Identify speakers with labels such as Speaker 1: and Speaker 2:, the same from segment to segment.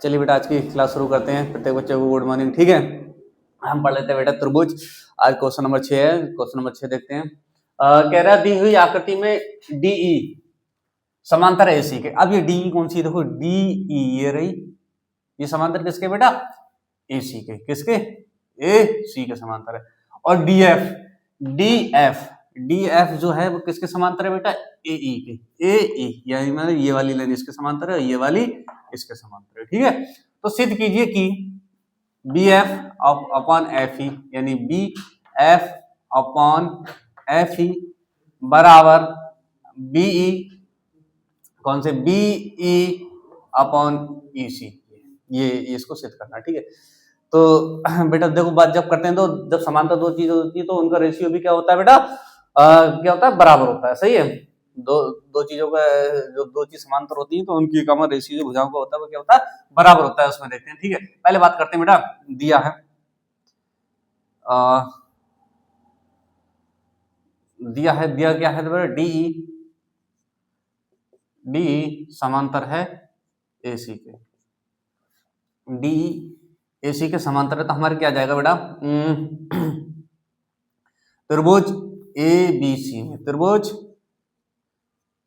Speaker 1: चलिए बेटा आज की क्लास शुरू करते हैं। प्रत्येक बच्चे को गुड मॉर्निंग। ठीक है, हम पढ़ लेते हैं बेटा त्रिभुज। आज क्वेश्चन नंबर 6 है। क्वेश्चन नंबर 6 देखते हैं। कह रहा दी हुई आकृति में डीई समांतर है एसी के। अब ये डीई कौन सी, देखो डीई ये रही, ये समांतर किसके बेटा, एसी के। किसके, एसी के समांतर है। और डीएफ डीएफ डीएफ जो है वो किसके समांतर है बेटा, एई के। एई यानी मतलब ये वाली लाइन इसके समांतर है और ये वाली इसके समांतर है। ठीक है, तो सिद्ध कीजिए कि B F upon F E यानी B F upon F E बराबर बीई कौन से, बीई अपॉन ई सी। ये इसको सिद्ध करना है। ठीक है, तो बेटा देखो बात जब करते हैं तो जब समांतर दो चीजें होती है तो उनका रेशियो भी क्या होता है बेटा, क्या होता है, बराबर होता है। सही है, दो चीजों का, जो दो चीज समांतर होती है तो उनकी कॉमन रेशियो जो भुजाओं का होता है वो क्या होता है, बराबर होता है। उसमें देखते हैं। ठीक है, पहले बात करते हैं बेटा, दिया है दिया क्या है बेटा, डीई समांतर है एसी के। डीई एसी के समांतर है तो हमारे क्या जाएगा बेटा, त्रिभुज ए बी सी में, त्रिभुज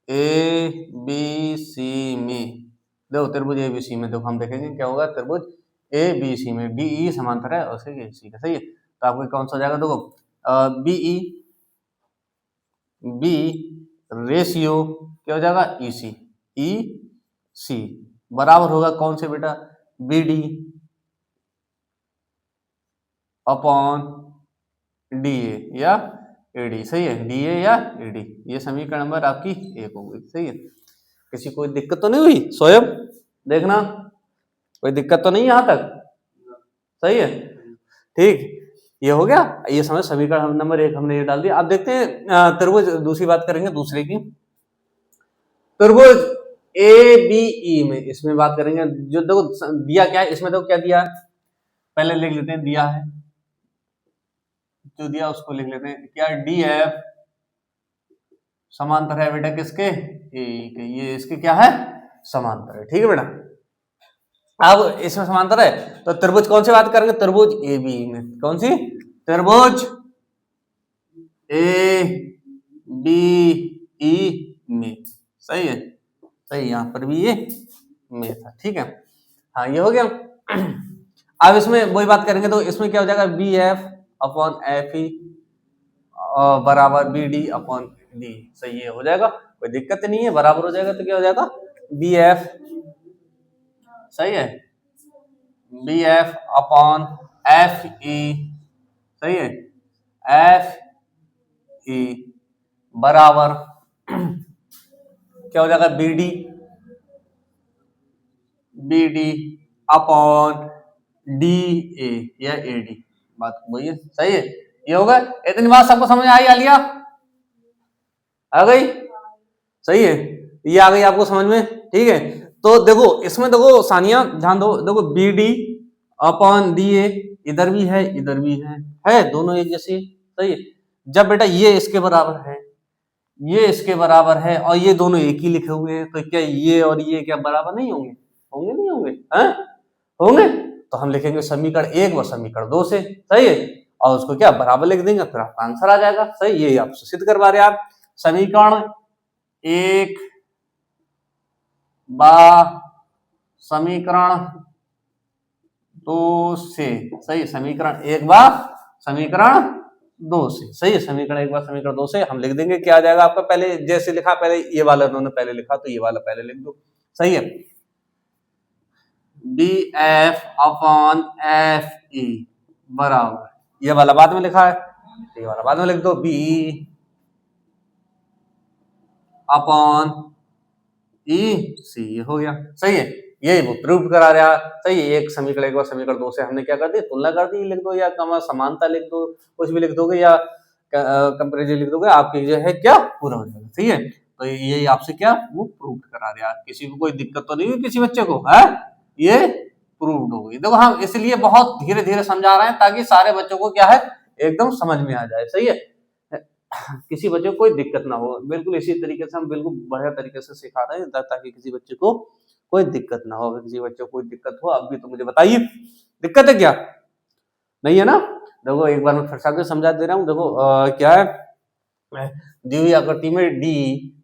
Speaker 1: ए बी सी में, देखो त्रिभुज ए बी सी में देखो हम देखेंगे क्या होगा, त्रिभुज ए बी सी में बीई समांतर है और ए सी का। सही है, तो आपको कौन सा हो जाएगा, देखो बीई बी रेशियो क्या हो जाएगा, ई सी बराबर होगा कौन से बेटा, B D upon D A या एडी। सही है, डी ए या एडी, ये समीकरण नंबर आपकी 1 होगी। सही है, किसी कोई दिक्कत तो नहीं हुई, स्वयं देखना कोई दिक्कत तो नहीं यहाँ तक। सही है, ठीक, ये हो गया। ये समझ समीकरण नंबर 1 हमने ये डाल दिया। अब देखते हैं त्रिभुज, दूसरी बात करेंगे दूसरे की, त्रिभुज ए बी ई में, इसमें बात करेंगे। जो देखो दिया क्या है इसमें, देखो क्या दिया है, पहले लिख लेते हैं। दिया है जो दिया उसको लिख लेते हैं, क्या डी एफ समांतर है बेटा किसके, ए के। ये इसके क्या है, समांतर है। ठीक है बेटा, अब इसमें समांतर है तो त्रिभुज कौन सी बात करेंगे, त्रिभुज ए बी में। कौन सी, त्रिभुज ए बी ई में। सही है, सही, यहां पर भी ये में था। ठीक है, हाँ ये हो गया। अब इसमें वही बात करेंगे तो इसमें क्या हो जाएगा, B F upon F E बराबर बी डी अपॉन डी। सही है, हो जाएगा, कोई दिक्कत नहीं है, बराबर हो जाएगा तो क्या हो जाएगा, बी एफ, सही है, B F upon F E, सही है, एफ ई बराबर क्या हो जाएगा, B D upon D A या ए डी। बात वही है। सही है, ये होगा। इतनी बात सबको समझ आई, आलिया आ गई। सही है, ये आ गई आपको समझ में। ठीक है, तो देखो इसमें देखो सानिया ध्यान दो, देखो B D upon D A, इधर भी है इधर भी है दोनों एक जैसे। सही है, जब बेटा ये इसके बराबर है, ये इसके बराबर है और ये दोनों एक ही लिखे हुए हैं तो क्या ये और ये क्या बराबर नहीं होंगे, होंगे नहीं होंगे, हैं होंगे। तो हम लिखेंगे समीकरण 1 व समीकरण 2 से। सही है, और उसको क्या बराबर लिख देंगे, फिर आपका आंसर आ जाएगा। सही, ये आप सिद्ध करवा रहे आप, समीकरण 1 बा समीकरण 2 से। सही, समीकरण 1 बा समीकरण 2 से। सही है, समीकरण 1 बा समीकरण 2 से हम लिख देंगे, क्या आ जाएगा आपका, पहले जैसे लिखा, पहले ये वाला उन्होंने पहले लिखा तो ये वाला पहले लिख दो। सही है, B F upon F E बराबर, ये वाला बाद में लिखा है, ये वाला बाद में लिख दो, बी अपॉन ई सी हो गया। सही है, ये वो प्रूव करा रहा। सही है, एक समीकरण 1 व समीकरण 2 से हमने क्या कर दी, तुलना कर दी, लिख दो या समानता लिख दो, कुछ भी लिख दोगे या कंपैरिजन लिख दोगे, आपकी जो है क्या पूरा हो जाएगा। ठीक है, तो ये आपसे क्या वो प्रूव करा रहा। किसी को कोई दिक्कत तो नहीं हुई, किसी बच्चे को है, ये प्रूव्ड हो गई। देखो हम इसलिए बहुत धीरे धीरे समझा रहे हैं ताकि सारे बच्चों को क्या है एकदम समझ में आ जाए। सही है, किसी बच्चे को कोई दिक्कत ना हो, बिल्कुल इसी तरीके से हम बिल्कुल बढ़िया तरीके से सिखा रहे हैं ताकि किसी बच्चे को कोई दिक्कत ना हो, अगर किसी बच्चे को कोई दिक्कत हो अब भी तो मुझे बताइए, दिक्कत है क्या? नहीं है ना? देखो एक बार मैं फिर से आपको समझा दे रहा हूँ, देखो क्या है, दी हुई आकृति में डी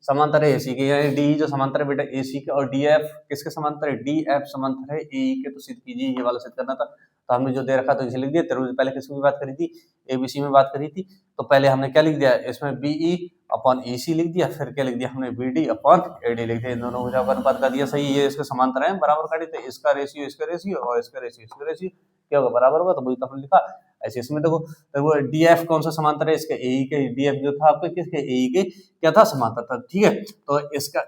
Speaker 1: समांतर है एसी के, यानी डी जो समांतर है बेटा एसी के, और डी एफ किसके समांतर है, डी एफ समांतर है ए के, तो सिद्ध कीजिए, ये वाला सिद्ध करना था। तो हमने जो दे रखा था इसे लिख दिया, तेरे पहले किसकी बात करी थी, एबीसी में बात करी थी, तो पहले हमने क्या लिख दिया इसमें, बीई अपॉन एसी लिख दिया, फिर क्या लिख दिया हमने, बीडी अपॉन एडी लिख दिया, इन दोनों को जब अनुपात कर दिया सही, ये इसके समांतर है बराबर काटे, तो इसका रेशियो और इसका रेशियो क्या होगा, बराबर होगा, तो वही तो हमने लिखा। ऐसे इसमें देखो डीएफ कौन सा समांतर है, इसके एई के, डीएफ जो था आपके किसके, एई के क्या था, समांतर था, ठीक है। तो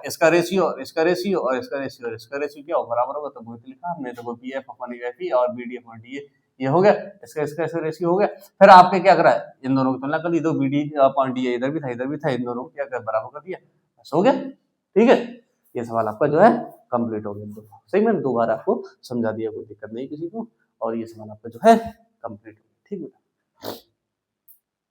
Speaker 1: इसका रेशियो और इसका रेशियो और इसका रेशियो क्या होगा, बराबर होगा, तो वही तो लिखा हमने, तो बीएफ अपॉन एफई और बीडी अपॉन डीए, ये हो गया, इसका रेशियो हो गया। फिर आपके क्या करा है, इन दोनों की तुलना कर ली, तो बीडी अपॉन डीए इधर भी था इन दोनों को क्या कर बराबर कर दिया, बस हो गया, ठीक है। ये सवाल आपका जो है कंप्लीट हो गया, सही, मैंने 2 बार आपको समझा दिया, कोई दिक्कत नहीं किसी को, और ये सवाल आपका जो है कंप्लीट हो गया।